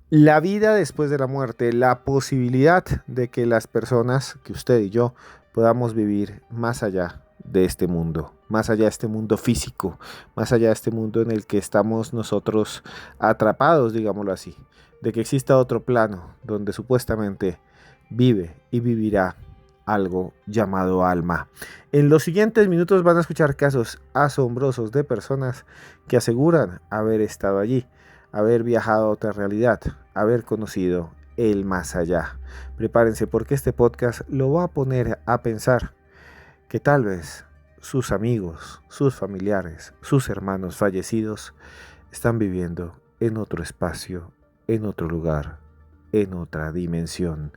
La vida después de la muerte, la posibilidad de que las personas, que usted y yo, podamos vivir más allá de este mundo, más allá de este mundo físico, más allá de este mundo en el que estamos nosotros atrapados, digámoslo así, de que exista otro plano donde supuestamente vive y vivirá algo llamado alma. En los siguientes minutos van a escuchar casos asombrosos de personas que aseguran haber estado allí, haber viajado a otra realidad, haber conocido el más allá. Prepárense porque este podcast lo va a poner a pensar que tal vez sus amigos, sus familiares, sus hermanos fallecidos están viviendo en otro espacio, en otro lugar, en otra dimensión.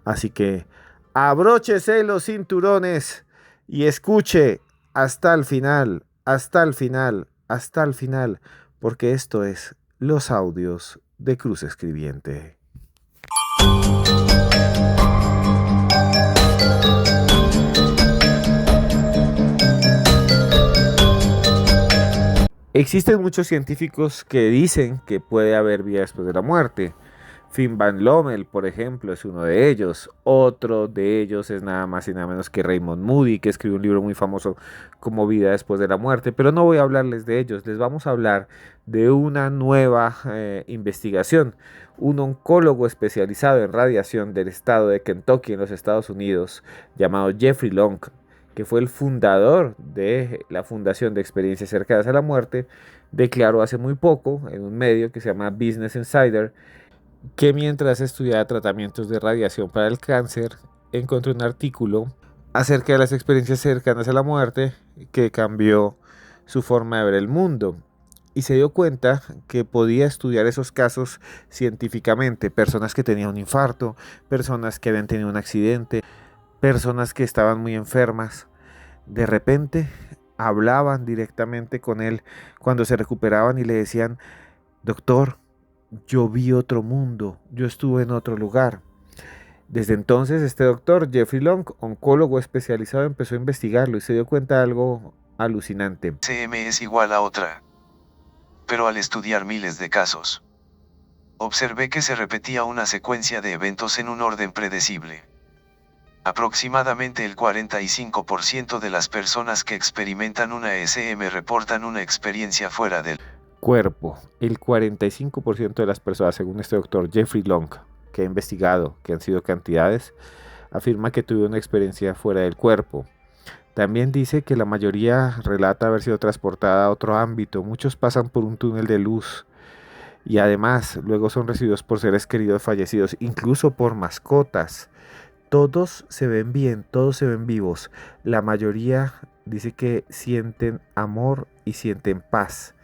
Así que abróchese los cinturones y escuche hasta el final, hasta el final, hasta el final, porque esto es los audios de Cruz Escribiente. Existen muchos científicos que dicen que puede haber vida después de la muerte. Finn Van Lommel, por ejemplo, es uno de ellos. Otro de ellos es nada más y nada menos que Raymond Moody, que escribió un libro muy famoso como Vida después de la muerte. Pero no voy a hablarles de ellos, les vamos a hablar de una nueva investigación. Un oncólogo especializado en radiación del estado de Kentucky en los Estados Unidos, llamado Jeffrey Long, que fue el fundador de la Fundación de Experiencias Cercanas a la Muerte, declaró hace muy poco en un medio que se llama Business Insider que mientras estudiaba tratamientos de radiación para el cáncer, encontró un artículo acerca de las experiencias cercanas a la muerte que cambió su forma de ver el mundo. Y se dio cuenta que podía estudiar esos casos científicamente. Personas que tenían un infarto, personas que habían tenido un accidente, personas que estaban muy enfermas. De repente hablaban directamente con él cuando se recuperaban y le decían: doctor, yo vi otro mundo, yo estuve en otro lugar. Desde entonces este doctor, Jeffrey Long, oncólogo especializado, empezó a investigarlo y se dio cuenta de algo alucinante. CM es igual a otra. Pero al estudiar miles de casos, observé que se repetía una secuencia de eventos en un orden predecible. Aproximadamente el 45% de las personas que experimentan una SM reportan una experiencia fuera del cuerpo. El 45% de las personas, según este doctor Jeffrey Long, que ha investigado, que han sido cantidades, afirma que tuvo una experiencia fuera del cuerpo. También dice que la mayoría relata haber sido transportada a otro ámbito. Muchos pasan por un túnel de luz y además luego son recibidos por seres queridos fallecidos, incluso por mascotas. Todos se ven bien, todos se ven vivos. La mayoría dice que sienten amor y sienten paz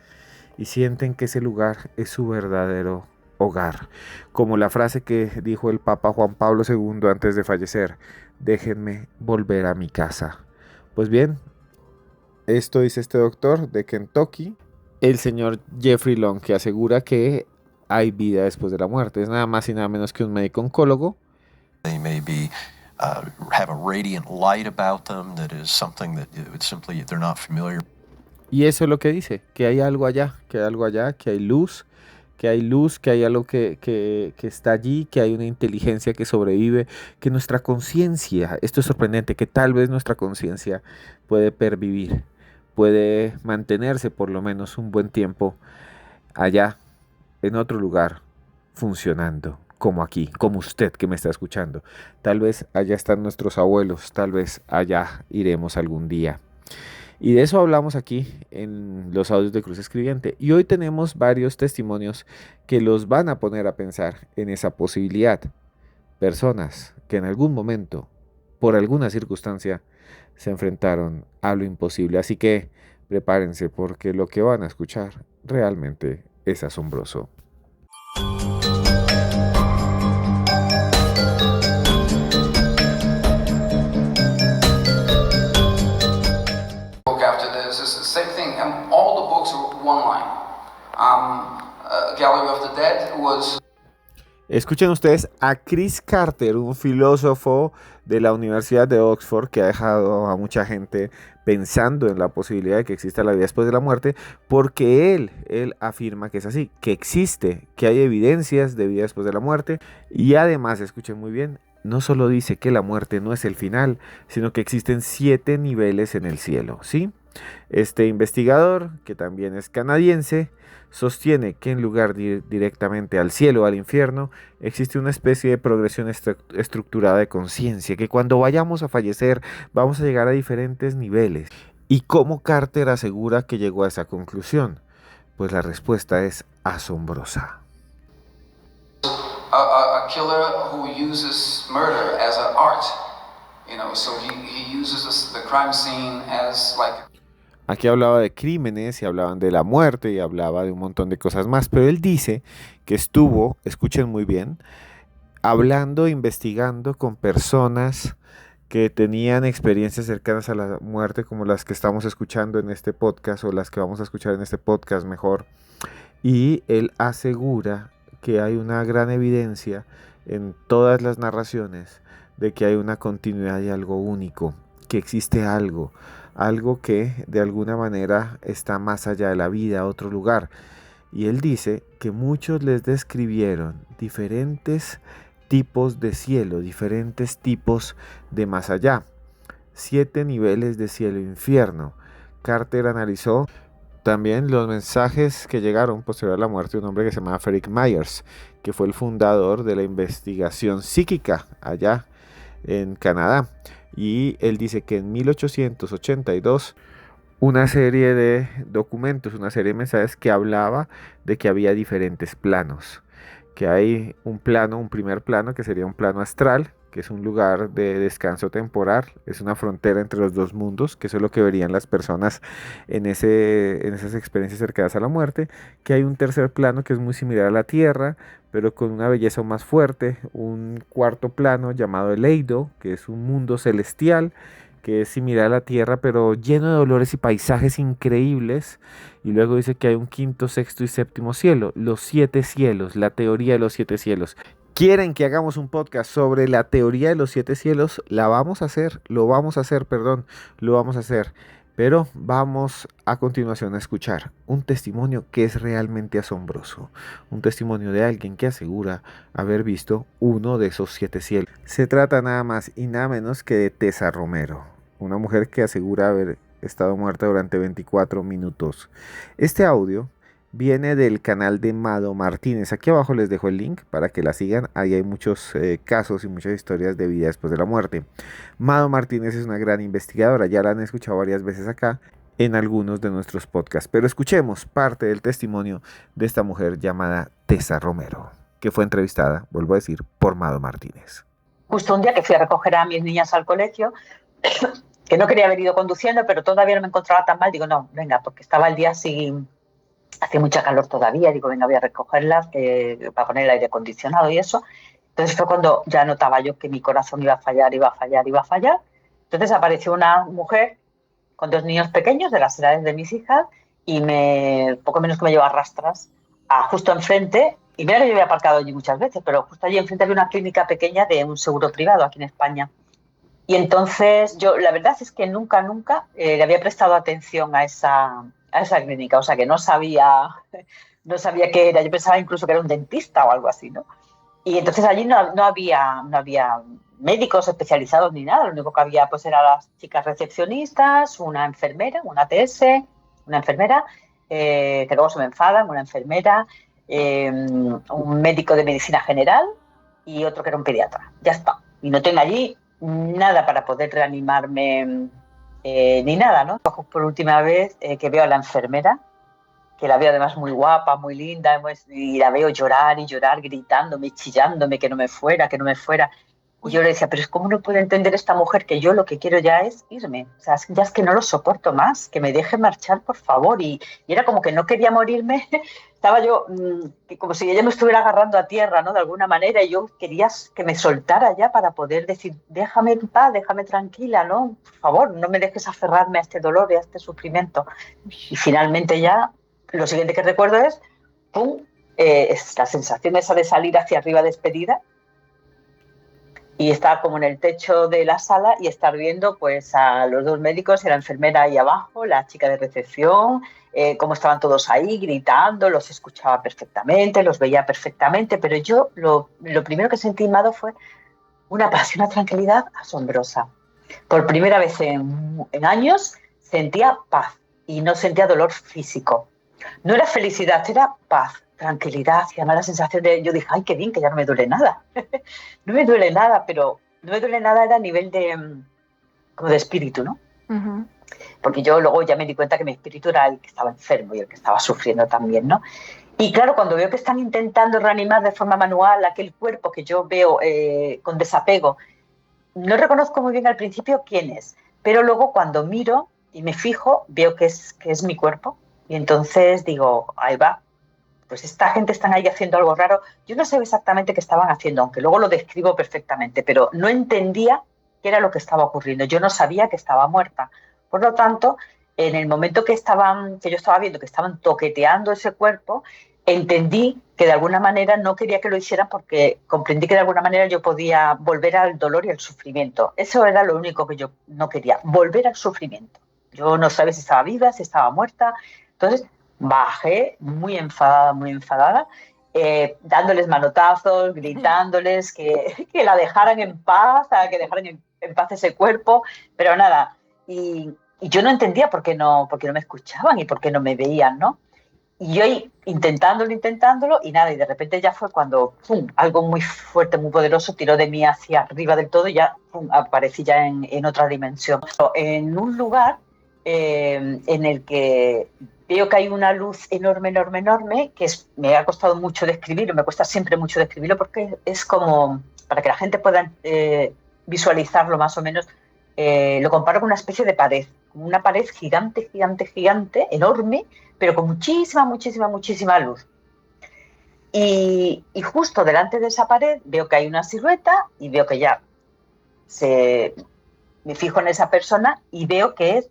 y sienten que ese lugar es su verdadero hogar. Como la frase que dijo el Papa Juan Pablo II antes de fallecer: déjenme volver a mi casa. Pues bien, esto dice este doctor de Kentucky, el señor Jeffrey Long, que asegura que hay vida después de la muerte. Es nada más y nada menos que un médico oncólogo. They may be have a radiant light about them that is something that simply they're not familiar. Y eso es lo que dice, que hay algo allá, que hay algo allá, que hay luz, que hay luz, que hay algo que está allí, que hay una inteligencia que sobrevive, que nuestra conciencia, esto es sorprendente, que tal vez nuestra conciencia puede pervivir, puede mantenerse por lo menos un buen tiempo allá, en otro lugar, funcionando, como aquí, como usted que me está escuchando. Tal vez allá están nuestros abuelos, tal vez allá iremos algún día. Y de eso hablamos aquí en los audios de Cruz Escribiente. Y hoy tenemos varios testimonios que los van a poner a pensar en esa posibilidad. Personas que en algún momento, por alguna circunstancia, se enfrentaron a lo imposible. Así que prepárense porque lo que van a escuchar realmente es asombroso. Same thing, and all the books are one line. Gallery of the Dead was... Escuchen ustedes a Chris Carter, un filósofo de la Universidad de Oxford que ha dejado a mucha gente pensando en la posibilidad de que exista la vida después de la muerte, porque él afirma que es así, que existe, que hay evidencias de vida después de la muerte, y además, escuchen muy bien, no solo dice que la muerte no es el final, sino que existen 7 niveles en el cielo, ¿sí? Este investigador, que también es canadiense, sostiene que en lugar de ir directamente al cielo o al infierno, existe una especie de progresión estructurada de conciencia, que cuando vayamos a fallecer vamos a llegar a diferentes niveles. ¿Y cómo Carter asegura que llegó a esa conclusión? Pues la respuesta es asombrosa. A killer who uses murder as an art, you know, so he uses the crime scene as like. Aquí hablaba de crímenes y hablaban de la muerte y hablaba de un montón de cosas más, pero él dice que estuvo, escuchen muy bien, hablando, investigando con personas que tenían experiencias cercanas a la muerte como las que estamos escuchando en este podcast o las que vamos a escuchar en este podcast mejor. Y él asegura que hay una gran evidencia en todas las narraciones de que hay una continuidad y algo único, que existe algo que de alguna manera está más allá de la vida, otro lugar. Y él dice que muchos les describieron diferentes tipos de cielo, diferentes tipos de más allá. 7 niveles de cielo e infierno. Carter analizó también los mensajes que llegaron posterior a la muerte de un hombre que se llamaba Frederick Myers, que fue el fundador de la investigación psíquica allá en Canadá. Y él dice que en 1882 una serie de documentos, una serie de mensajes que hablaba de que había diferentes planos, que hay un plano, un primer plano que sería un plano astral, que es un lugar de descanso temporal, es una frontera entre los dos mundos, que eso es lo que verían las personas en esas experiencias cercanas a la muerte, que hay un tercer plano que es muy similar a la Tierra, pero con una belleza aún más fuerte, un cuarto plano llamado el Eido, que es un mundo celestial, que es similar a la Tierra, pero lleno de olores y paisajes increíbles. Y luego dice que hay un quinto, sexto y séptimo cielo, los 7 cielos, la teoría de los 7 cielos. ¿Quieren que hagamos un podcast sobre la teoría de los 7 cielos? Lo vamos a hacer. Pero vamos a continuación a escuchar un testimonio que es realmente asombroso. Un testimonio de alguien que asegura haber visto uno de esos 7 cielos. Se trata nada más y nada menos que de Tessa Romero, una mujer que asegura haber estado muerta durante 24 minutos. Este audio viene del canal de Mado Martínez. Aquí abajo les dejo el link para que la sigan. Ahí hay muchos casos y muchas historias de vida después de la muerte. Mado Martínez es una gran investigadora. Ya la han escuchado varias veces acá en algunos de nuestros podcasts. Pero escuchemos parte del testimonio de esta mujer llamada Tessa Romero, que fue entrevistada, vuelvo a decir, por Mado Martínez. Justo un día que fui a recoger a mis niñas al colegio, que no quería haber ido conduciendo, pero todavía no me encontraba tan mal. Digo, no, venga, porque estaba el día así. Hacía mucha calor todavía, digo, venga, voy a recogerlas para poner el aire acondicionado y eso. Entonces fue cuando ya notaba yo que mi corazón iba a fallar. Entonces apareció una mujer con 2 niños pequeños de las edades de mis hijas y poco menos que me llevó a rastras justo enfrente. Y mira que yo había aparcado allí muchas veces, pero justo allí enfrente había una clínica pequeña de un seguro privado aquí en España. Y entonces yo, la verdad es que nunca le había prestado atención a esa clínica, o sea que no sabía qué era. Yo pensaba incluso que era un dentista o algo así, ¿no? Y entonces allí no había médicos especializados ni nada. Lo único que había pues eran las chicas recepcionistas, una enfermera, una TS, una enfermera, que luego se me enfadan, una enfermera, un médico de medicina general y otro que era un pediatra. Ya está. Y no tengo allí nada para poder reanimarme ni nada, ¿no? Por última vez que veo a la enfermera, que la veo además muy guapa, muy linda, y la veo llorar y llorar, gritándome, chillándome que no me fuera. Y yo le decía, pero ¿cómo no puede entender esta mujer que yo lo que quiero ya es irme? O sea, ya es que no lo soporto más, que me deje marchar, por favor. Y era como que no quería morirme. Estaba yo como si ella me estuviera agarrando a tierra, ¿no? De alguna manera, y yo quería que me soltara ya para poder decir, déjame en paz, déjame tranquila, ¿no? Por favor, no me dejes aferrarme a este dolor y a este sufrimiento. Y finalmente ya, lo siguiente que recuerdo es, ¡pum!, es la sensación esa de salir hacia arriba despedida y estar como en el techo de la sala y estar viendo pues a los 2 médicos y la enfermera ahí abajo, la chica de recepción, cómo estaban todos ahí gritando, los escuchaba perfectamente, los veía perfectamente, pero yo lo primero que sentí, Mado, fue una paz y una tranquilidad asombrosa. Por primera vez en años sentía paz y no sentía dolor físico. No era felicidad, era paz, tranquilidad y además la sensación de, yo dije, ay, qué bien, que ya no me duele nada. No me duele nada, pero no me duele nada era a nivel de, como de espíritu, ¿no? Ujú. Porque yo luego ya me di cuenta que mi espíritu era el que estaba enfermo y el que estaba sufriendo también, ¿no? Y claro, cuando veo que están intentando reanimar de forma manual aquel cuerpo que yo veo con desapego, no reconozco muy bien al principio quién es, pero luego cuando miro y me fijo, veo que es mi cuerpo y entonces digo, ahí va, pues esta gente están ahí haciendo algo raro. Yo no sé exactamente qué estaban haciendo, aunque luego lo describo perfectamente, pero no entendía qué era lo que estaba ocurriendo. Yo no sabía que estaba muerta. Por lo tanto, en el momento que yo estaba viendo que estaban toqueteando ese cuerpo, entendí que de alguna manera no quería que lo hicieran porque comprendí que de alguna manera yo podía volver al dolor y al sufrimiento. Eso era lo único que yo no quería, volver al sufrimiento. Yo no sabía si estaba viva, si estaba muerta. Entonces, bajé muy enfadada, dándoles manotazos, gritándoles que la dejaran en paz, que dejaran en paz ese cuerpo, pero nada. Y yo no entendía por qué no me escuchaban y por qué no me veían, ¿no? Y yo ahí intentándolo y nada, y de repente ya fue cuando ¡pum!, algo muy fuerte, muy poderoso tiró de mí hacia arriba del todo y ya ¡pum!, aparecí ya en otra dimensión. En un lugar en el que veo que hay una luz enorme, enorme, enorme, que me ha costado mucho describirlo, me cuesta siempre mucho describirlo porque es como, para que la gente pueda visualizarlo más o menos, lo comparo con una especie de pared, una pared gigante, gigante, gigante, enorme, pero con muchísima, muchísima, muchísima luz. Y justo delante de esa pared veo que hay una silueta y veo que ya me fijo en esa persona y veo que es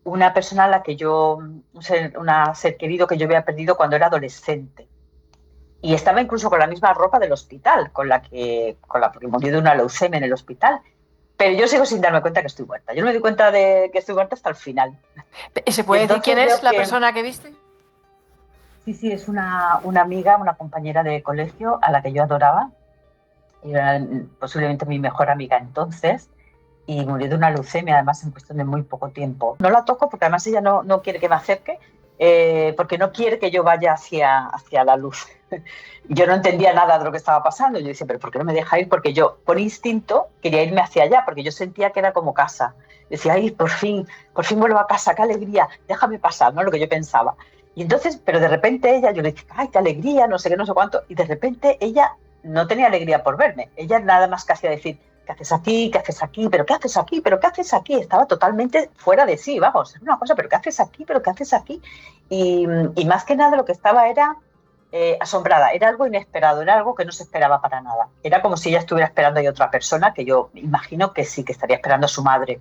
una persona a la que un ser querido que yo había perdido cuando era adolescente. Y estaba incluso con la misma ropa del hospital, porque murió de una leucemia en el hospital. Pero yo sigo sin darme cuenta que estoy muerta. Yo no me di cuenta de que estoy muerta hasta el final. ¿Se puede decir quién es la persona que viste? Sí, es una amiga, una compañera de colegio a la que yo adoraba. Era posiblemente mi mejor amiga entonces. Y murió de una leucemia, además en cuestión de muy poco tiempo. No la toco porque además ella no quiere que me acerque, porque no quiere que yo vaya hacia la luz. Yo no entendía nada de lo que estaba pasando. Yo decía, pero ¿por qué no me deja ir? Porque yo, por instinto, quería irme hacia allá, porque yo sentía que era como casa. Decía, ay, por fin vuelvo a casa, qué alegría, déjame pasar, ¿no? Lo que yo pensaba. Y entonces, pero de repente ella, yo le dije, ay, qué alegría, no sé qué, no sé cuánto. Y de repente ella no tenía alegría por verme. Ella nada más que hacía decir, ¿qué haces aquí? ¿Qué haces aquí? ¿Pero qué haces aquí? ¿Pero qué haces aquí? Estaba totalmente fuera de sí, vamos, era una cosa, ¿pero qué haces aquí? ¿Pero qué haces aquí? Y más que nada lo que estaba era asombrada, era algo inesperado, era algo que no se esperaba para nada. Era como si ella estuviera esperando a otra persona, que yo imagino que sí, que estaría esperando a su madre.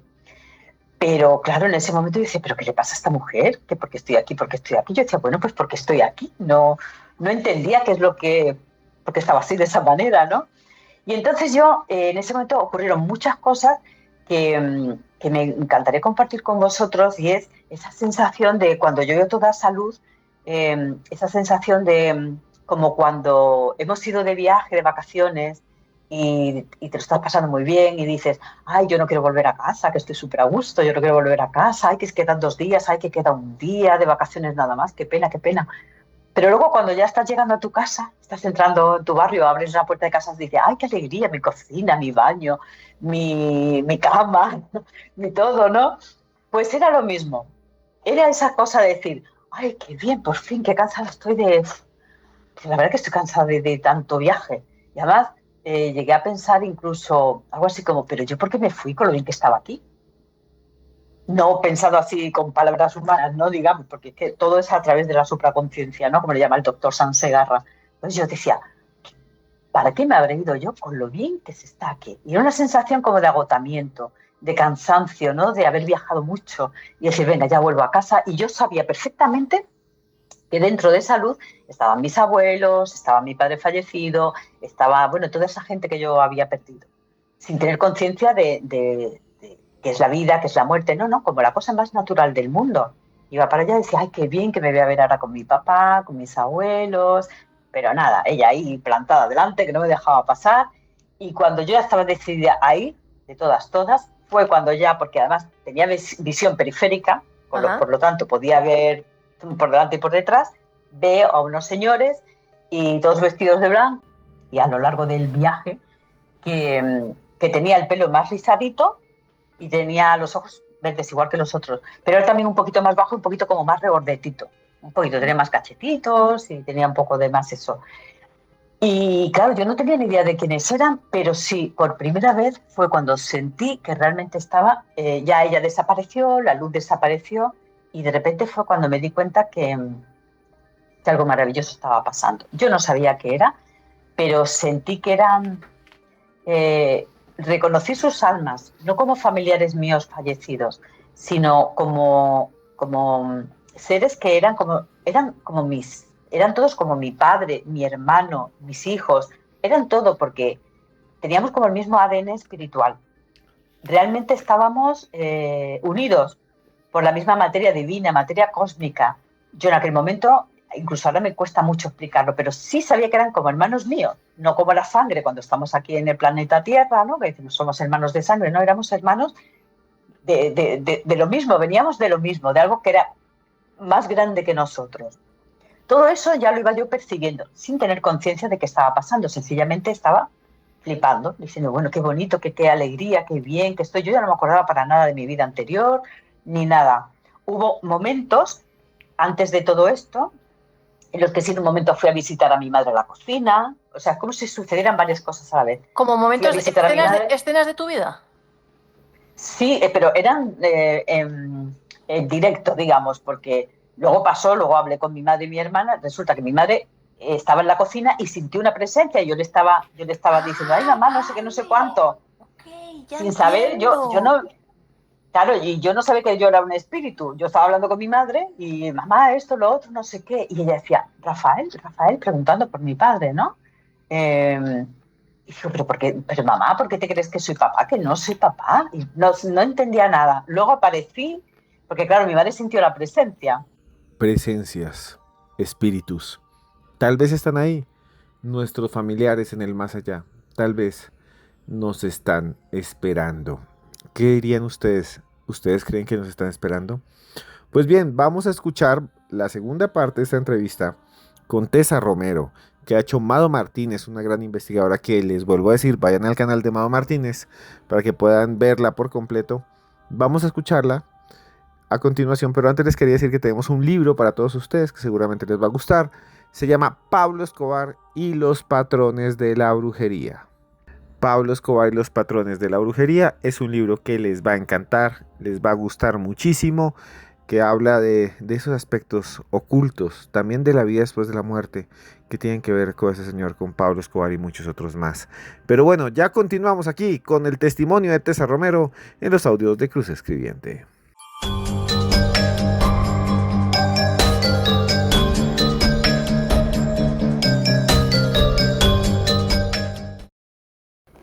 Pero claro, en ese momento yo decía, ¿pero qué le pasa a esta mujer? ¿Que por qué estoy aquí? ¿Por qué estoy aquí? Yo decía, bueno, pues porque estoy aquí. No entendía qué es lo que, porque estaba así de esa manera, ¿no? Y entonces yo, en ese momento ocurrieron muchas cosas que me encantaría compartir con vosotros y es esa sensación de cuando yo veo toda esa luz, esa sensación de como cuando hemos ido de viaje, de vacaciones y te lo estás pasando muy bien y dices, ay, yo no quiero volver a casa, que estoy súper a gusto, yo no quiero volver a casa, ay, que quedan 2 días, ay, que queda un día de vacaciones nada más, qué pena, qué pena. Pero luego cuando ya estás llegando a tu casa, estás entrando en tu barrio, abres la puerta de casa y dices, ay, qué alegría, mi cocina, mi baño, mi cama, mi todo, ¿no? Pues era lo mismo. Era esa cosa de decir, ay, qué bien, por fin, qué cansada estoy de... Pues la verdad que estoy cansada de tanto viaje. Y además llegué a pensar incluso algo así como, pero yo por qué me fui con lo bien que estaba aquí. No pensado así con palabras humanas, ¿no? Digamos, porque es que todo es a través de la supraconciencia, ¿no? Como le llama el doctor Sansegarra. Entonces yo decía, ¿para qué me habré ido yo con lo bien que se está aquí? Y era una sensación como de agotamiento, de cansancio, ¿no? De haber viajado mucho y decir, venga, ya vuelvo a casa. Y yo sabía perfectamente que dentro de esa luz estaban mis abuelos, estaba mi padre fallecido, estaba, bueno, toda esa gente que yo había perdido, sin tener conciencia de qué es la vida, qué es la muerte, no, como la cosa más natural del mundo. Iba para allá y decía, ay, qué bien que me voy a ver ahora con mi papá, con mis abuelos, pero nada, ella ahí plantada delante, que no me dejaba pasar, y cuando yo ya estaba decidida a ir, de todas, fue cuando ya, porque además tenía visión periférica, por lo tanto podía ver por delante y por detrás, veo a unos señores y todos vestidos de blanco, y a lo largo del viaje, que tenía el pelo más rizadito y tenía los ojos verdes igual que los otros, pero él también un poquito más bajo, un poquito como más regordetito, un poquito, tenía más cachetitos y tenía un poco de más eso. Y claro, yo no tenía ni idea de quiénes eran, pero sí, por primera vez fue cuando sentí que realmente estaba, ya ella desapareció, la luz desapareció, y de repente fue cuando me di cuenta que algo maravilloso estaba pasando. Yo no sabía qué era, pero sentí que eran, reconocí sus almas, no como familiares míos fallecidos, sino como seres que eran como mis, eran todos como mi padre, mi hermano, mis hijos, eran todo porque teníamos como el mismo ADN espiritual. Realmente estábamos unidos por la misma materia divina, materia cósmica. Yo en aquel momento, incluso ahora me cuesta mucho explicarlo, pero sí sabía que eran como hermanos míos, no como la sangre cuando estamos aquí en el planeta Tierra, ¿no? Que decimos somos hermanos de sangre, no, éramos hermanos de lo mismo, veníamos de lo mismo, de algo que era más grande que nosotros. Todo eso ya lo iba yo percibiendo, sin tener conciencia de qué estaba pasando, sencillamente estaba flipando, diciendo, bueno, qué bonito, qué alegría, qué bien que estoy. Yo ya no me acordaba para nada de mi vida anterior, ni nada. Hubo momentos, antes de todo esto, en los que sí, en un momento fui a visitar a mi madre a la cocina, o sea, como si sucedieran varias cosas a la vez. Como momentos, escenas de tu vida. Sí, pero eran en directo, digamos, porque luego hablé con mi madre y mi hermana, resulta que mi madre estaba en la cocina y sintió una presencia y yo le estaba diciendo, ay mamá, no sé qué, no sé cuánto, sin saber, yo no, claro, y yo no sabía que yo era un espíritu, yo estaba hablando con mi madre y mamá, esto, lo otro, no sé qué, y ella decía, Rafael, preguntando por mi padre, ¿no? Y digo, pero mamá, ¿por qué te crees que soy papá? Que no soy papá. Y no entendía nada. Luego aparecí, porque claro, mi madre sintió la presencia. Presencias, espíritus. Tal vez están ahí, nuestros familiares en el más allá. Tal vez nos están esperando. ¿Qué dirían ustedes? ¿Ustedes creen que nos están esperando? Pues bien, vamos a escuchar la segunda parte de esta entrevista con Tessa Romero, que ha hecho Mado Martínez, una gran investigadora que les vuelvo a decir, vayan al canal de Mado Martínez para que puedan verla por completo. Vamos a escucharla a continuación, pero antes les quería decir que tenemos un libro para todos ustedes que seguramente les va a gustar. Se llama Pablo Escobar y los patrones de la brujería. Pablo Escobar y los patrones de la brujería es un libro que les va a encantar, les va a gustar muchísimo, que habla de esos aspectos ocultos, también de la vida después de la muerte, que tienen que ver con ese señor, con Pablo Escobar y muchos otros más. Pero bueno, ya continuamos aquí con el testimonio de Tessa Romero en los audios de Cruz Escribiente.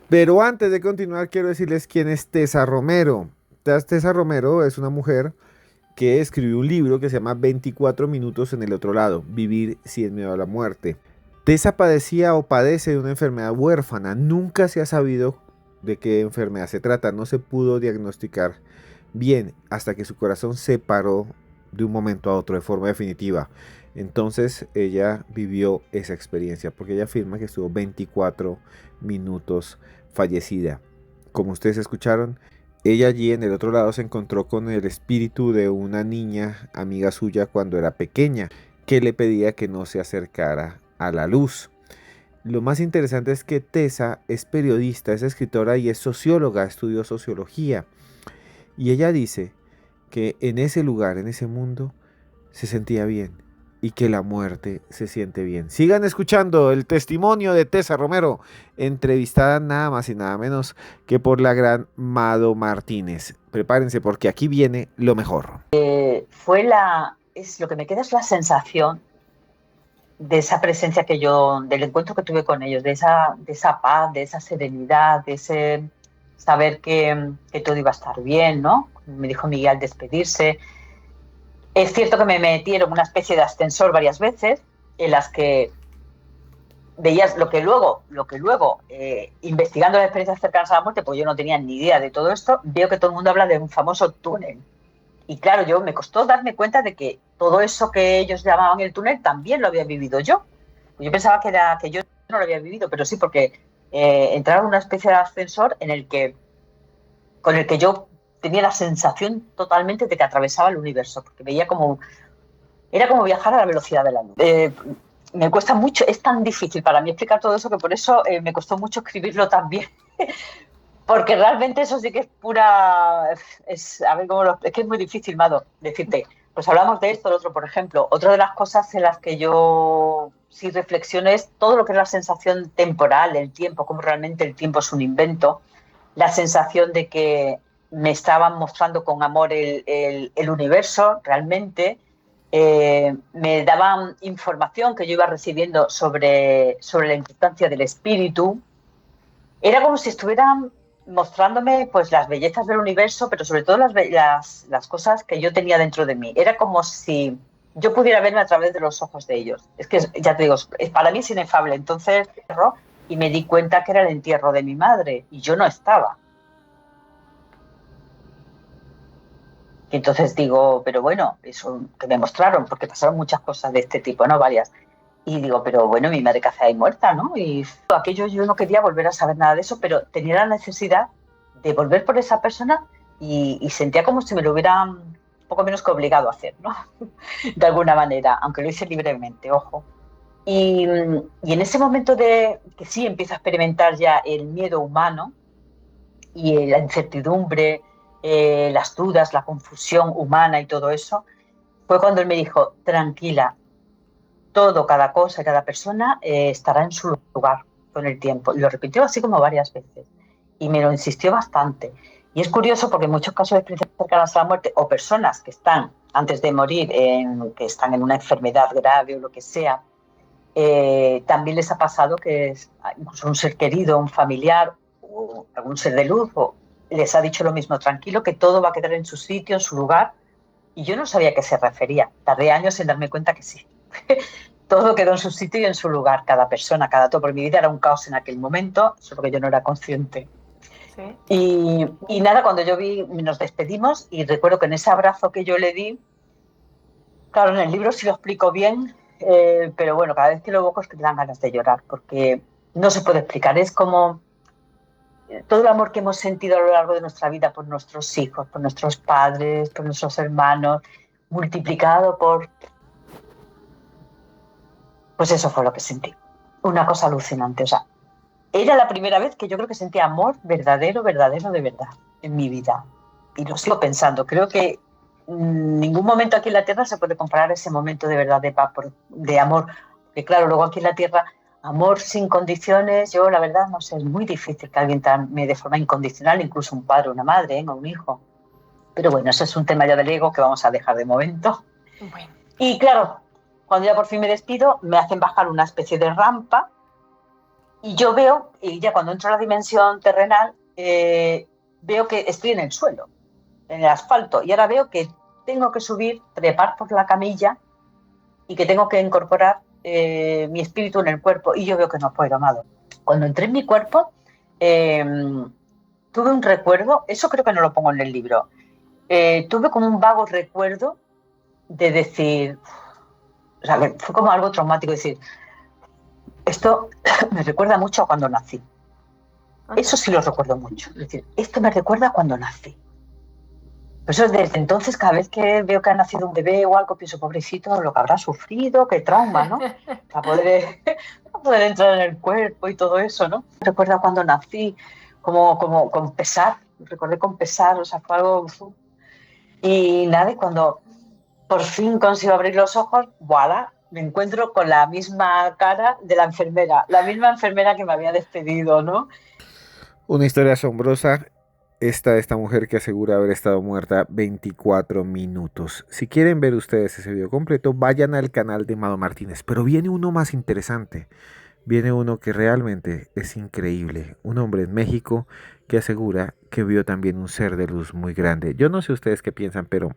Pero antes de continuar, quiero decirles quién es Tessa Romero. Tessa Romero es una mujer que escribió un libro que se llama 24 minutos en el otro lado, vivir sin miedo a la muerte. Tessa padecía o padece de una enfermedad huérfana. Nunca se ha sabido de qué enfermedad se trata. No se pudo diagnosticar bien hasta que su corazón se paró de un momento a otro de forma definitiva. Entonces ella vivió esa experiencia porque ella afirma que estuvo 24 minutos fallecida. Como ustedes escucharon, ella allí en el otro lado se encontró con el espíritu de una niña amiga suya cuando era pequeña, que le pedía que no se acercara a la luz. Lo más interesante es que Tessa es periodista, es escritora y es socióloga, estudió sociología. Y ella dice que en ese lugar, en ese mundo, se sentía bien y que la muerte se siente bien. Sigan escuchando el testimonio de Tessa Romero, entrevistada nada más y nada menos que por la gran Mado Martínez. Prepárense porque aquí viene lo mejor. Lo que me queda es la sensación de esa presencia que yo, del encuentro que tuve con ellos, de esa paz, de esa serenidad, de ese saber que todo iba a estar bien, ¿no? Me dijo Miguel al despedirse. Es cierto que me metieron en una especie de ascensor varias veces, en las que veías lo que luego investigando las experiencias cercanas a la muerte, pues yo no tenía ni idea de todo esto, veo que todo el mundo habla de un famoso túnel. Y claro, me costó darme cuenta de que todo eso que ellos llamaban el túnel también lo había vivido yo. Yo pensaba que yo no lo había vivido, pero sí, porque entraron en una especie de ascensor con el que yo tenía la sensación totalmente de que atravesaba el universo, porque era como viajar a la velocidad de la luz. Me cuesta mucho, es tan difícil para mí explicar todo eso que por eso me costó mucho escribirlo también. Porque realmente eso sí que es pura... Es que es muy difícil, Mado, decirte. Pues hablamos de esto, del otro, por ejemplo. Otra de las cosas en las que yo sí reflexiono es todo lo que es la sensación temporal, el tiempo, cómo realmente el tiempo es un invento. La sensación de que me estaban mostrando con amor el universo, realmente. Me daban información que yo iba recibiendo sobre la importancia del espíritu. Era como si estuvieran mostrándome pues las bellezas del universo, pero sobre todo las cosas que yo tenía dentro de mí. Era como si yo pudiera verme a través de los ojos de ellos. Es que, ya te digo, para mí es inefable. Entonces, y me di cuenta que era el entierro de mi madre y yo no estaba. Y entonces digo, pero bueno, eso que me mostraron, porque pasaron muchas cosas de este tipo, ¿no? Varias. Y digo, pero bueno, mi madre que hace ahí muerta, ¿no? Y aquello yo no quería volver a saber nada de eso, pero tenía la necesidad de volver por esa persona y sentía como si me lo hubieran poco menos que obligado a hacer, ¿no? De alguna manera, aunque lo hice libremente, ojo. Y en ese momento de que sí empiezo a experimentar ya el miedo humano y la incertidumbre, las dudas, la confusión humana y todo eso, fue cuando él me dijo, tranquila, todo, cada cosa, cada persona estará en su lugar con el tiempo. Y lo repitió así como varias veces. Y me lo insistió bastante. Y es curioso porque en muchos casos de experiencias cercanas a la muerte o personas que están antes de morir, que están en una enfermedad grave o lo que sea, también les ha pasado que incluso un ser querido, un familiar o algún ser de luz les ha dicho lo mismo, tranquilo, que todo va a quedar en su sitio, en su lugar. Y yo no sabía a qué se refería. Tardé años en darme cuenta que sí. Todo quedó en su sitio y en su lugar, cada persona, cada todo. Porque mi vida era un caos en aquel momento, solo que yo no era consciente. Sí. Y nada, cuando nos despedimos y recuerdo que en ese abrazo que yo le di, claro, en el libro sí lo explico bien, pero bueno, cada vez que lo evoco es que te dan ganas de llorar, porque no se puede explicar. Es como todo el amor que hemos sentido a lo largo de nuestra vida por nuestros hijos, por nuestros padres, por nuestros hermanos, multiplicado por... Pues eso fue lo que sentí. Una cosa alucinante. O sea, era la primera vez que yo creo que sentía amor verdadero, verdadero de verdad en mi vida. Y lo sigo pensando. Creo que ningún momento aquí en la Tierra se puede comparar ese momento de verdad, de paz, de amor. Porque claro, luego aquí en la Tierra, amor sin condiciones, yo la verdad no sé, es muy difícil que alguien te ame de forma incondicional, incluso un padre, una madre, o un hijo. Pero bueno, eso es un tema ya del ego que vamos a dejar de momento. Bueno. Y claro, cuando ya por fin me despido, me hacen bajar una especie de rampa y yo veo, y ya cuando entro a la dimensión terrenal, veo que estoy en el suelo, en el asfalto, y ahora veo que tengo que subir, trepar por la camilla y que tengo que incorporar mi espíritu en el cuerpo, y yo veo que no puedo, amado. Cuando entré en mi cuerpo, tuve un recuerdo, eso creo que no lo pongo en el libro, tuve como un vago recuerdo de decir, o sea, fue como algo traumático, decir, esto me recuerda mucho a cuando nací. Eso sí lo recuerdo mucho. Es decir, esto me recuerda a cuando nací. Por eso desde entonces, cada vez que veo que ha nacido un bebé o algo, pienso, pobrecito, lo que habrá sufrido, qué trauma, ¿no? Para poder entrar en el cuerpo y todo eso, ¿no? Me recuerda a cuando nací, como con pesar, recordé con pesar, o sea, fue algo... Y nada, y cuando por fin consigo abrir los ojos, voilà, me encuentro con la misma cara de la misma enfermera que me había despedido, ¿no? Una historia asombrosa esta mujer que asegura haber estado muerta 24 minutos. Si quieren ver ustedes ese video completo, vayan al canal de Mado Martínez. Pero viene uno más interesante. Viene uno que realmente es increíble. Un hombre en México que asegura que vio también un ser de luz muy grande. Yo no sé ustedes qué piensan, pero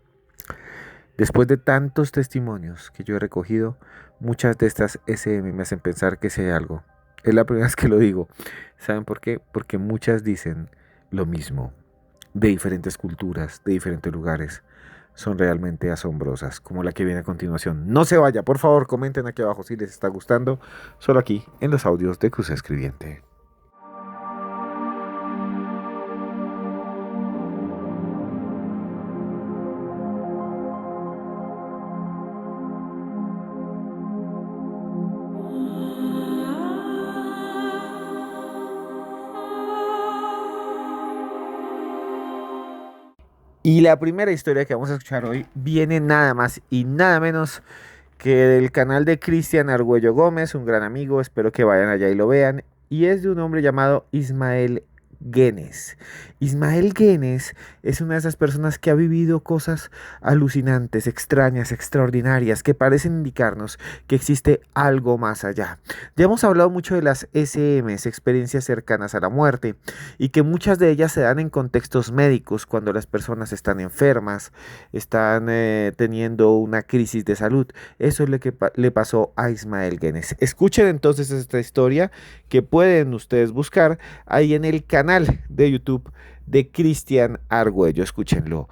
después de tantos testimonios que yo he recogido, muchas de estas SM me hacen pensar que sí hay algo. Es la primera vez que lo digo. ¿Saben por qué? Porque muchas dicen lo mismo, de diferentes culturas, de diferentes lugares. Son realmente asombrosas, como la que viene a continuación. No se vaya, por favor, comenten aquí abajo si les está gustando. Solo aquí, en los audios de Cruz Escribiente. Y la primera historia que vamos a escuchar hoy viene nada más y nada menos que del canal de Cristian Argüello Gómez, un gran amigo, espero que vayan allá y lo vean, y es de un hombre llamado Ismael Guenes. Ismael Guenes es una de esas personas que ha vivido cosas alucinantes, extrañas, extraordinarias, que parecen indicarnos que existe algo más allá. Ya hemos hablado mucho de las SMs, experiencias cercanas a la muerte, y que muchas de ellas se dan en contextos médicos, cuando las personas están enfermas, están teniendo una crisis de salud. Eso es lo que le pasó a Ismael Guenes. Escuchen entonces esta historia que pueden ustedes buscar ahí en el canal de YouTube de Cristian Argüello. Escúchenlo.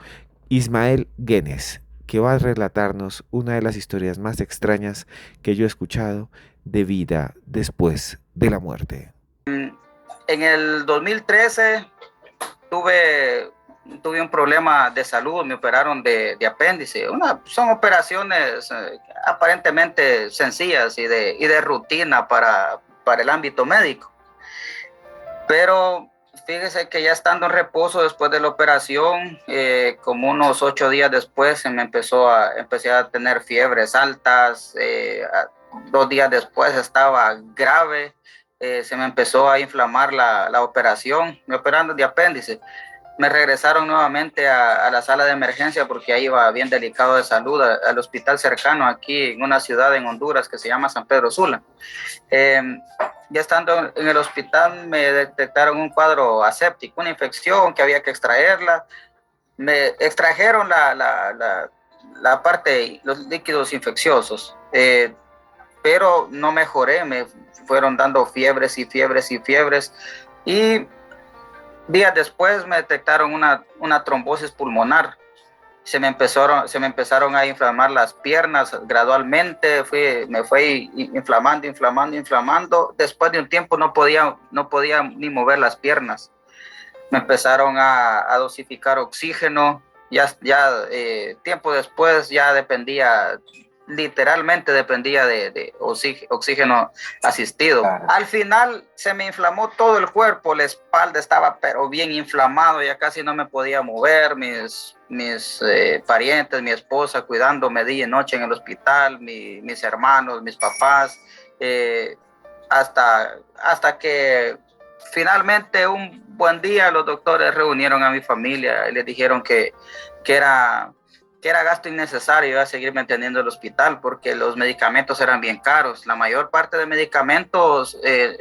Ismael Guenes, que va a relatarnos una de las historias más extrañas que yo he escuchado de vida después de la muerte. En el 2013 tuve un problema de salud, me operaron de apéndice. Son operaciones aparentemente sencillas y de rutina para el ámbito médico. Pero fíjese que ya estando en reposo después de la operación, como unos 8 días después empecé a tener fiebres altas. 2 días después estaba grave. Se me empezó a inflamar la operación, me operaron de apéndice. Me regresaron nuevamente a la sala de emergencia porque ahí iba bien delicado de salud, al hospital cercano aquí en una ciudad en Honduras que se llama San Pedro Sula. Ya estando en el hospital me detectaron un cuadro aséptico, una infección que había que extraerla. Me extrajeron la parte, los líquidos infecciosos, pero no mejoré, me fueron dando fiebres y fiebres y fiebres, y días después me detectaron una trombosis pulmonar. Se me empezaron a inflamar las piernas gradualmente, me fue inflamando. Después de un tiempo no podía ni mover las piernas. Me empezaron a dosificar oxígeno. Tiempo después ya literalmente dependía de oxígeno asistido. Claro. Al final se me inflamó todo el cuerpo, la espalda estaba pero bien inflamado, ya casi no me podía mover. Mis parientes, mi esposa cuidándome día y noche en el hospital, mis hermanos, mis papás, hasta que finalmente un buen día los doctores reunieron a mi familia y les dijeron que era gasto innecesario iba a seguir manteniendo el hospital porque los medicamentos eran bien caros. La mayor parte de medicamentos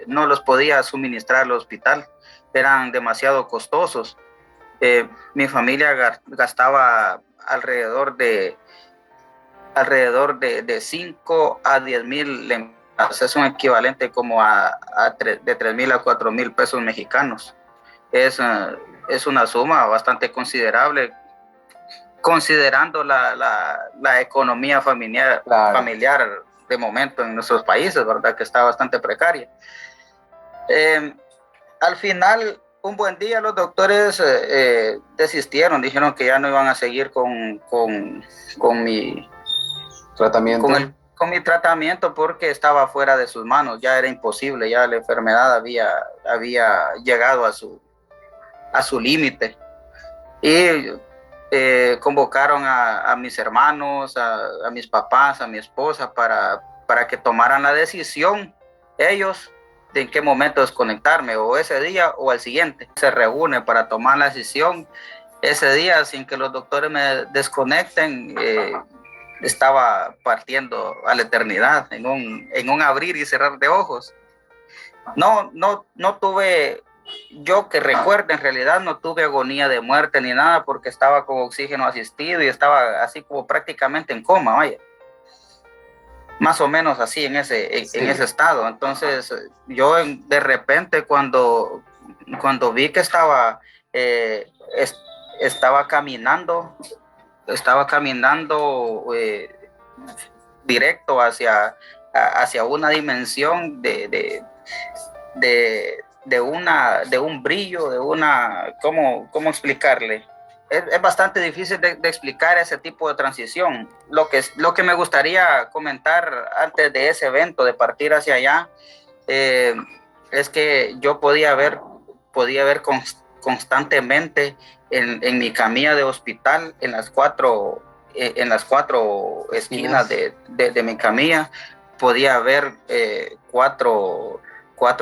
no los podía suministrar el hospital, eran demasiado costosos. Mi familia gastaba alrededor de 5 a 10 mil lempiras. Es un equivalente como de 3 mil a 4 mil pesos mexicanos. Es una suma bastante considerable, considerando la economía familiar, claro, familiar de momento en nuestros países, ¿verdad? Que está bastante precaria. Al final, un buen día los doctores desistieron, dijeron que ya no iban a seguir con mi tratamiento. Con mi tratamiento porque estaba fuera de sus manos, ya era imposible, ya la enfermedad había llegado a su límite. Y convocaron a mis hermanos, a mis papás, a mi esposa para que tomaran la decisión ellos de en qué momento desconectarme, o ese día o al siguiente. Se reúne para tomar la decisión. Ese día, sin que los doctores me desconecten, estaba partiendo a la eternidad en un abrir y cerrar de ojos. No tuve, yo que recuerde, en realidad no tuve agonía de muerte ni nada, porque estaba con oxígeno asistido y estaba así como prácticamente en coma, vaya. Más o menos así en ese estado. Entonces yo de repente cuando vi que estaba caminando directo hacia una dimensión de un brillo, ¿cómo explicarle? Es bastante difícil de explicar ese tipo de transición. Lo que me gustaría comentar antes de ese evento, de partir hacia allá, es que yo podía ver constantemente en mi camilla de hospital, en las cuatro esquinas de mi camilla, podía ver cuatro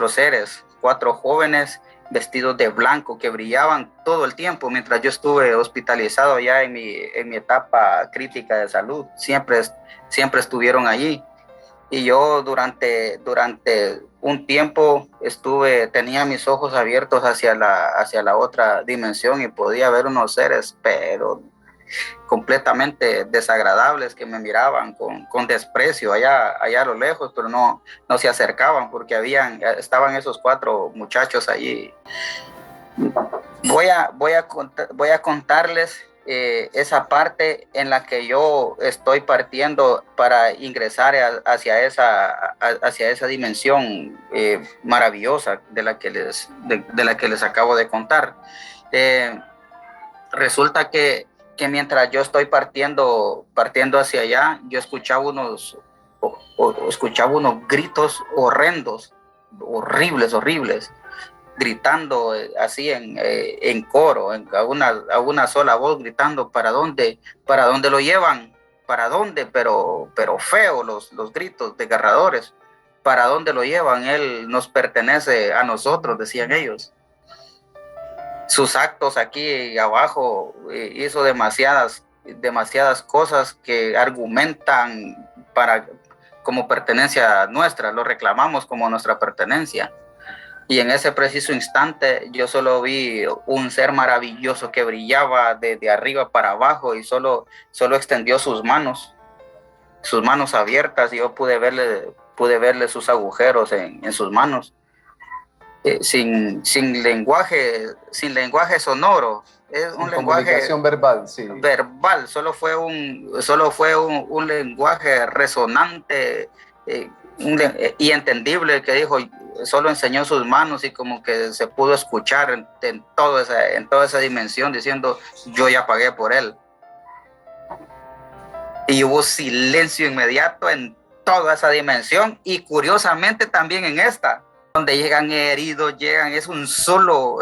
seres, 4 jóvenes vestidos de blanco que brillaban todo el tiempo mientras yo estuve hospitalizado ya en mi etapa crítica de salud. Siempre estuvieron allí. Y yo durante un tiempo tenía mis ojos abiertos hacia la otra dimensión y podía ver unos seres, pero completamente desagradables, que me miraban con desprecio allá a lo lejos, pero no se acercaban porque estaban esos 4 muchachos allí. Voy a contarles esa parte en la que yo estoy partiendo para ingresar hacia esa dimensión maravillosa de la que les acabo de contar. Resulta que mientras yo estoy partiendo hacia allá, yo escuchaba unos gritos horrendos, horribles, gritando así en coro, a una sola voz, gritando: ¿para dónde lo llevan? ¿Para dónde? Pero feo los gritos desgarradores. ¿Para dónde lo llevan? Él nos pertenece a nosotros, decían ellos. Sus actos aquí abajo hizo demasiadas cosas que argumentan como pertenencia nuestra, lo reclamamos como nuestra pertenencia. Y en ese preciso instante yo solo vi un ser maravilloso que brillaba de arriba para abajo y solo extendió sus manos abiertas, y yo pude verle sus agujeros en sus manos. Sin lenguaje sonoro, es un lenguaje comunicación verbal, sí. Verbal, solo fue un lenguaje resonante y entendible, que dijo, solo enseñó sus manos y como que se pudo escuchar en toda esa dimensión, diciendo: yo ya pagué por él. Y hubo silencio inmediato en toda esa dimensión, y curiosamente también en esta, donde llegan heridos, es un solo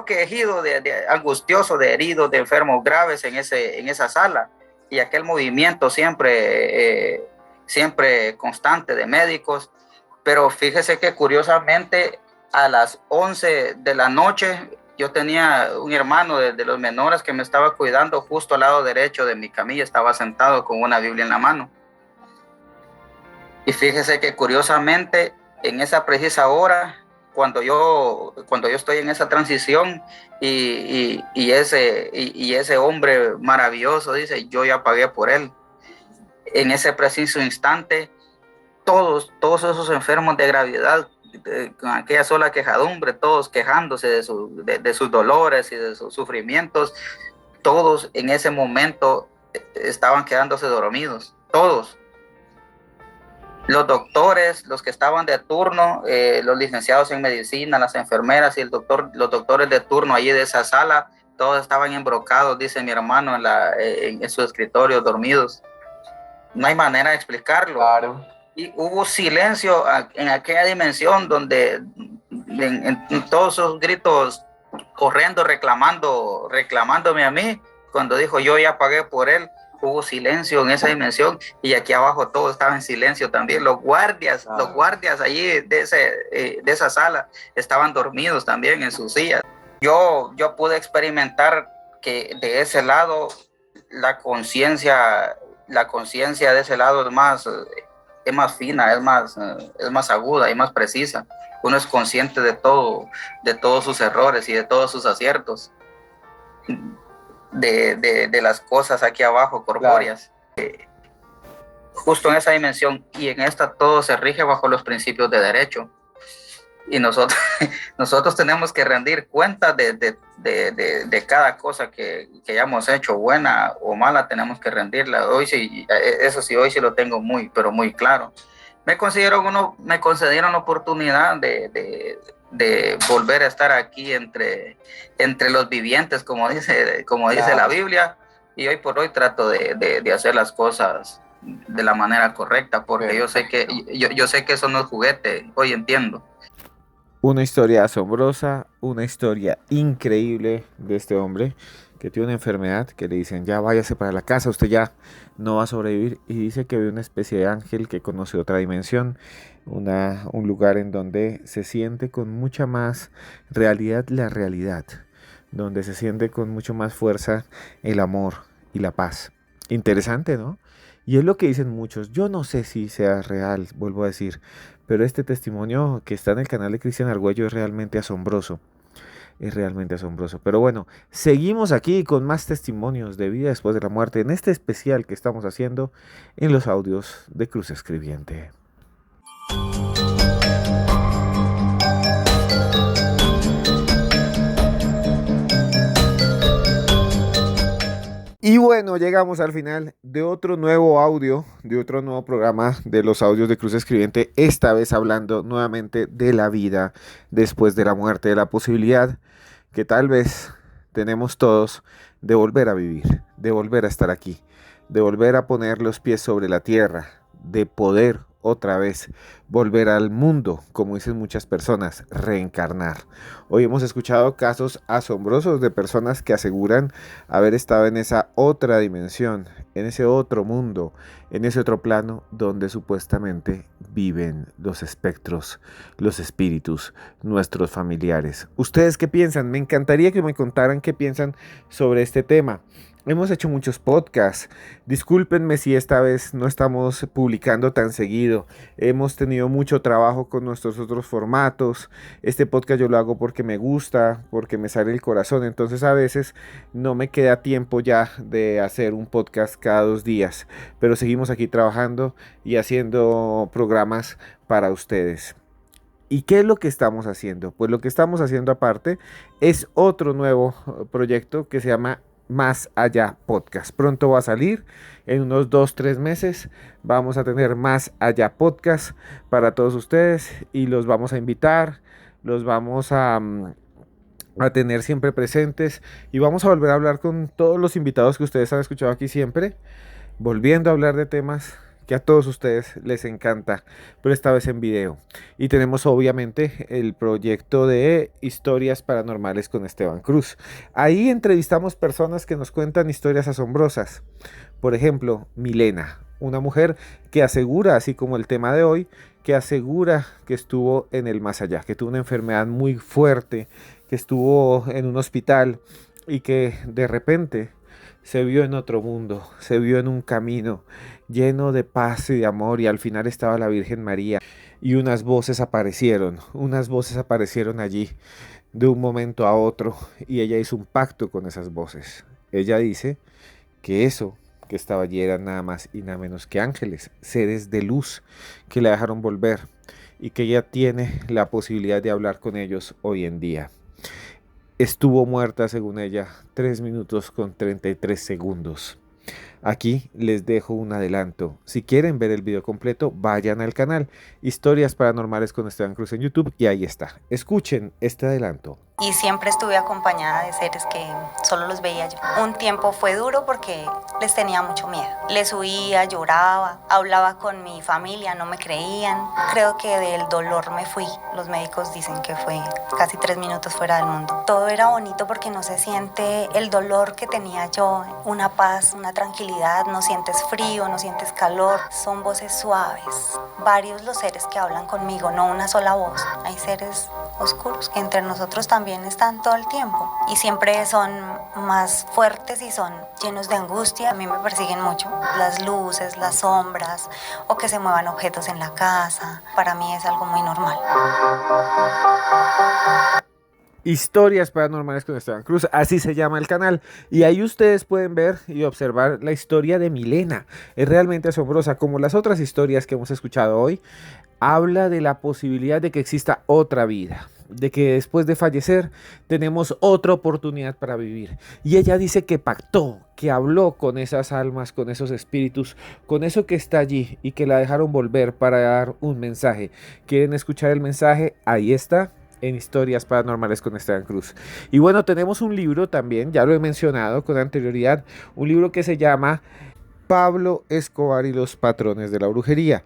quejido de angustioso, de heridos, de enfermos graves en esa sala, y aquel movimiento siempre constante de médicos. Pero fíjese que curiosamente a las 11 de la noche yo tenía un hermano de los menores que me estaba cuidando justo al lado derecho de mi camilla, estaba sentado con una Biblia en la mano. Y fíjese que curiosamente en esa precisa hora, cuando yo estoy en esa transición y ese hombre maravilloso dice: yo ya pagué por él. En ese preciso instante, todos esos enfermos de gravedad, con aquella sola quejadumbre, todos quejándose de sus dolores y de sus sufrimientos, todos en ese momento estaban quedándose dormidos, todos. Los doctores, los que estaban de turno, los licenciados en medicina, las enfermeras y los doctores de turno allí de esa sala, todos estaban embrocados, dice mi hermano, en su escritorio, dormidos. No hay manera de explicarlo. Claro. Y hubo silencio en aquella dimensión donde en todos esos gritos horrendos reclamándome a mí, cuando dijo: yo ya pagué por él. hubo silencio en esa dimensión, y aquí abajo todo estaba en silencio también. Los guardias allí de esa sala estaban dormidos también en sus sillas. Yo pude experimentar que de ese lado la conciencia de ese lado es más fina, es más aguda y más precisa. Uno es consciente de todos sus errores y de todos sus aciertos, de las cosas aquí abajo, corpóreas. Justo en esa dimensión, y en esta todo se rige bajo los principios de derecho. Y nosotros tenemos que rendir cuentas de cada cosa que hayamos hecho, buena o mala, tenemos que rendirla. Eso sí, hoy sí lo tengo pero muy claro. Me concedieron la oportunidad de volver a estar aquí entre los vivientes, como dice la Biblia, y hoy por hoy trato de hacer las cosas de la manera correcta, porque yo sé que eso no es juguete, hoy entiendo. Una historia asombrosa, una historia increíble de este hombre que tiene una enfermedad, que le dicen ya váyase para la casa, usted ya no va a sobrevivir, y dice que ve una especie de ángel que conoce otra dimensión, un lugar en donde se siente con mucha más realidad la realidad, donde se siente con mucho más fuerza el amor y la paz. Interesante, ¿no? Y es lo que dicen muchos. Yo no sé si sea real, vuelvo a decir, pero este testimonio que está en el canal de Cristian Argüello es realmente asombroso. Es realmente asombroso. Pero bueno, seguimos aquí con más testimonios de vida después de la muerte en este especial que estamos haciendo en los audios de Cruz Escribiente. Y bueno, llegamos al final de otro nuevo audio, de otro nuevo programa de los audios de Cruz Escribiente, esta vez hablando nuevamente de la vida después de la muerte, de la posibilidad que tal vez tenemos todos de volver a vivir, de volver a estar aquí, de volver a poner los pies sobre la tierra, de poder otra vez volver al mundo, como dicen muchas personas, reencarnar. Hoy hemos escuchado casos asombrosos de personas que aseguran haber estado en esa otra dimensión, en ese otro mundo, en ese otro plano donde supuestamente viven los espectros, los espíritus, nuestros familiares. ¿Ustedes qué piensan? Me encantaría que me contaran qué piensan sobre este tema. Hemos hecho muchos podcasts. Discúlpenme si esta vez no estamos publicando tan seguido. Hemos tenido mucho trabajo con nuestros otros formatos. Este podcast yo lo hago porque me gusta, porque me sale el corazón. Entonces a veces no me queda tiempo ya de hacer un podcast cada 2 días. Pero seguimos aquí trabajando y haciendo programas para ustedes. ¿Y qué es lo que estamos haciendo? Pues lo que estamos haciendo aparte es otro nuevo proyecto que se llama Más Allá Podcast. Pronto va a salir, en unos 2-3 meses vamos a tener Más Allá Podcast para todos ustedes y los vamos a invitar, los vamos a tener siempre presentes y vamos a volver a hablar con todos los invitados que ustedes han escuchado aquí siempre, volviendo a hablar de temas que a todos ustedes les encanta, pero esta vez en video. Y tenemos obviamente el proyecto de Historias Paranormales con Esteban Cruz. Ahí entrevistamos personas que nos cuentan historias asombrosas. Por ejemplo, Milena, una mujer que asegura, así como el tema de hoy, que asegura que estuvo en el más allá, que tuvo una enfermedad muy fuerte, que estuvo en un hospital y que de repente se vio en otro mundo, se vio en un camino lleno de paz y de amor, y al final estaba la Virgen María y unas voces aparecieron allí de un momento a otro y ella hizo un pacto con esas voces. Ella dice que eso que estaba allí eran nada más y nada menos que ángeles, seres de luz que la dejaron volver y que ella tiene la posibilidad de hablar con ellos hoy en día. Estuvo muerta, según ella, 3 minutos con 33 segundos. Aquí les dejo un adelanto. Si quieren ver el video completo, vayan al canal Historias Paranormales con Esteban Cruz en YouTube y ahí está. Escuchen este adelanto. y siempre estuve acompañada de seres que solo los veía yo. Un tiempo fue duro porque les tenía mucho miedo. Les huía, lloraba, hablaba con mi familia, no me creían. Creo que del dolor me fui. Los médicos dicen que fue casi 3 minutos fuera del mundo. Todo era bonito porque no se siente el dolor que tenía yo, una paz, una tranquilidad, no sientes frío, no sientes calor. Son voces suaves. Varios los seres que hablan conmigo, no una sola voz. Hay seres oscuros que entre nosotros también están todo el tiempo y siempre son más fuertes y son llenos de angustia. A mí me persiguen mucho las luces, las sombras o que se muevan objetos en la casa. Para mí es algo muy normal. Historias Paranormales con Esteban Cruz, así se llama el canal, y ahí ustedes pueden ver y observar la historia de Milena. Es realmente asombrosa, como las otras historias que hemos escuchado hoy. Habla de la posibilidad de que exista otra vida, de que después de fallecer tenemos otra oportunidad para vivir. Y ella dice que pactó, que habló con esas almas, con esos espíritus, con eso que está allí y que la dejaron volver para dar un mensaje. ¿Quieren escuchar el mensaje? Ahí está, en Historias Paranormales con Esteban Cruz. Y bueno, tenemos un libro también, ya lo he mencionado con anterioridad, un libro que se llama Pablo Escobar y los patrones de la brujería.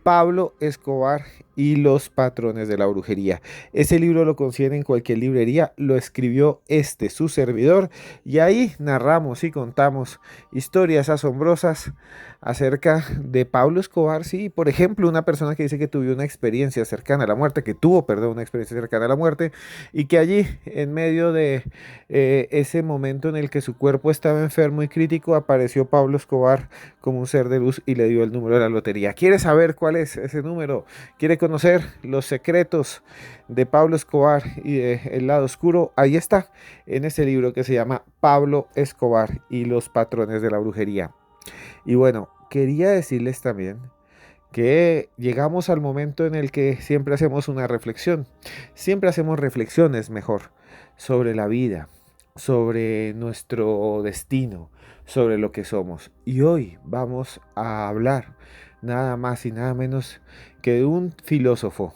Pablo Escobar y los patrones de la brujería. Ese libro lo consiguen en cualquier librería, lo escribió su servidor, y ahí narramos y contamos historias asombrosas acerca de Pablo Escobar. Sí, por ejemplo, una persona que dice que tuvo una experiencia cercana a la muerte, una experiencia cercana a la muerte, y que allí, en medio de ese momento en el que su cuerpo estaba enfermo y crítico, apareció Pablo Escobar como un ser de luz y le dio el número de la lotería. ¿Quiere saber cuál es ese número? ¿Quiere conocer los secretos de Pablo Escobar y de El lado oscuro? Ahí está, en ese libro que se llama Pablo Escobar y los patrones de la brujería. Y bueno, quería decirles también que llegamos al momento en el que siempre hacemos una reflexión, siempre hacemos reflexiones mejor sobre la vida, sobre nuestro destino, sobre lo que somos. Y hoy vamos a hablar nada más y nada menos que de un filósofo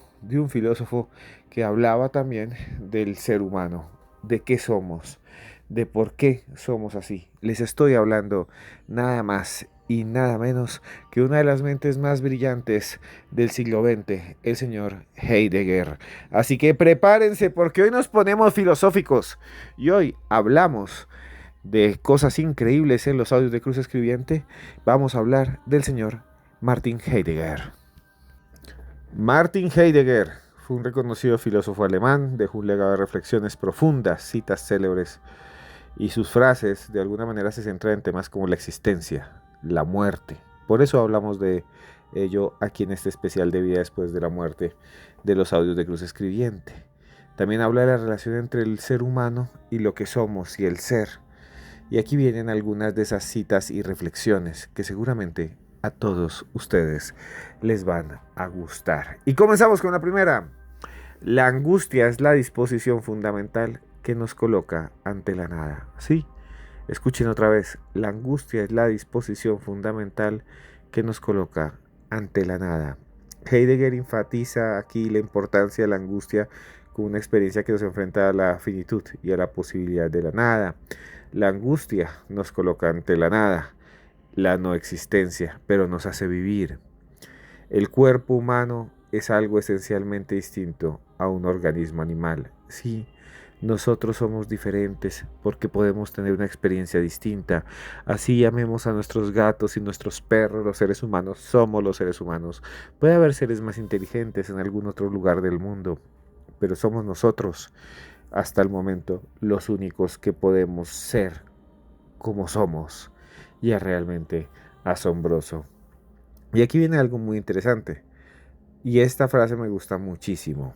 que hablaba también del ser humano, de qué somos, de por qué somos así. Les estoy hablando nada más y nada menos que una de las mentes más brillantes del siglo XX, el señor Heidegger. Así que prepárense porque hoy nos ponemos filosóficos y hoy hablamos de cosas increíbles en los audios de Cruz Escribiente. Vamos a hablar del señor Martin Heidegger. Martin Heidegger fue un reconocido filósofo alemán, dejó un legado de reflexiones profundas, citas célebres, y sus frases de alguna manera se centran en temas como la existencia, la muerte. Por eso hablamos de ello aquí en este especial de Vida después de la muerte de los audios de Cruz Escribiente. También habla de la relación entre el ser humano y lo que somos y el ser. Y aquí vienen algunas de esas citas y reflexiones que seguramente a todos ustedes les van a gustar. Y comenzamos con la primera. La angustia es la disposición fundamental que nos coloca ante la nada. Sí, escuchen otra vez. La angustia es la disposición fundamental que nos coloca ante la nada. Heidegger enfatiza aquí la importancia de la angustia como una experiencia que nos enfrenta a la finitud y a la posibilidad de la nada. La angustia nos coloca ante la nada, la no existencia, pero nos hace vivir. El cuerpo humano es algo esencialmente distinto a un organismo animal. Sí, nosotros somos diferentes porque podemos tener una experiencia distinta. Así llamemos a nuestros gatos y nuestros perros los seres humanos. Somos los seres humanos. Puede haber seres más inteligentes en algún otro lugar del mundo, pero somos nosotros, hasta el momento, los únicos que podemos ser como somos. Y es realmente asombroso. Y aquí viene algo muy interesante. Y esta frase me gusta muchísimo.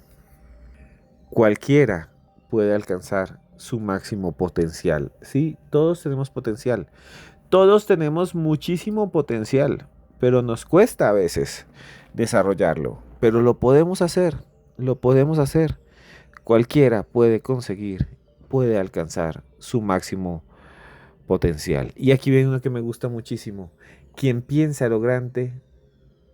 Cualquiera puede alcanzar su máximo potencial. Sí, todos tenemos potencial. Todos tenemos muchísimo potencial, pero nos cuesta a veces desarrollarlo. Pero lo podemos hacer, lo podemos hacer. Cualquiera puede conseguir, puede alcanzar su máximo potencial. Y aquí viene uno que me gusta muchísimo. Quien piensa a lo grande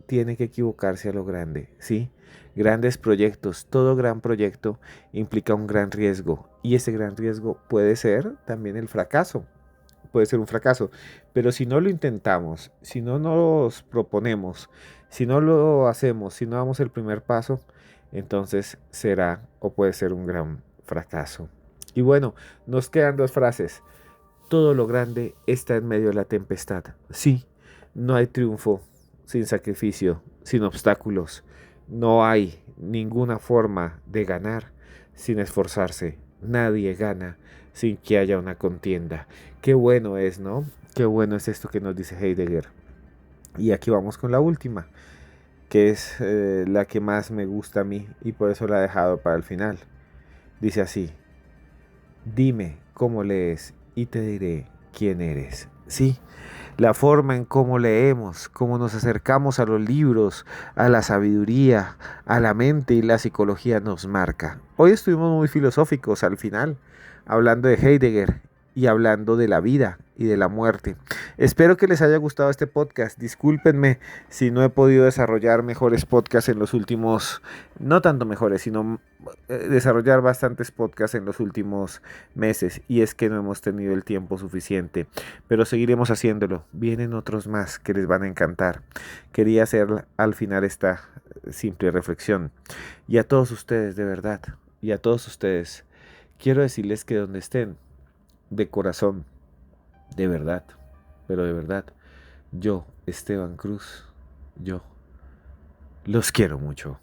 tiene que equivocarse a lo grande, ¿sí? grandes proyectos. Todo gran proyecto implica un gran riesgo y ese gran riesgo puede ser también el fracaso. Puede ser un fracaso, pero si no lo intentamos, si no nos proponemos, si no lo hacemos, si no damos el primer paso, entonces será o puede ser un gran fracaso. Y bueno, nos quedan dos frases. Todo lo grande está en medio de la tempestad. Sí, no hay triunfo sin sacrificio, sin obstáculos. No hay ninguna forma de ganar sin esforzarse. Nadie gana sin que haya una contienda. Qué bueno es, ¿no? Qué bueno es esto que nos dice Heidegger. Y aquí vamos con la última, que es la que más me gusta a mí y por eso la he dejado para el final. Dice así: dime cómo lees y te diré quién eres. Sí, la forma en cómo leemos, cómo nos acercamos a los libros, a la sabiduría, a la mente y la psicología nos marca. Hoy estuvimos muy filosóficos al final, hablando de Heidegger y hablando de la vida y de la muerte. Espero que les haya gustado este podcast. Discúlpenme si no he podido desarrollar mejores podcasts en los últimos, no tanto mejores, sino desarrollar bastantes podcasts en los últimos meses. Y es que no hemos tenido el tiempo suficiente, pero seguiremos haciéndolo. Vienen otros más que les van a encantar. Quería hacer al final esta simple reflexión. Y a todos ustedes, de verdad, y a todos ustedes, quiero decirles que donde estén, de corazón, de verdad, pero de verdad, yo, Esteban Cruz, yo los quiero mucho.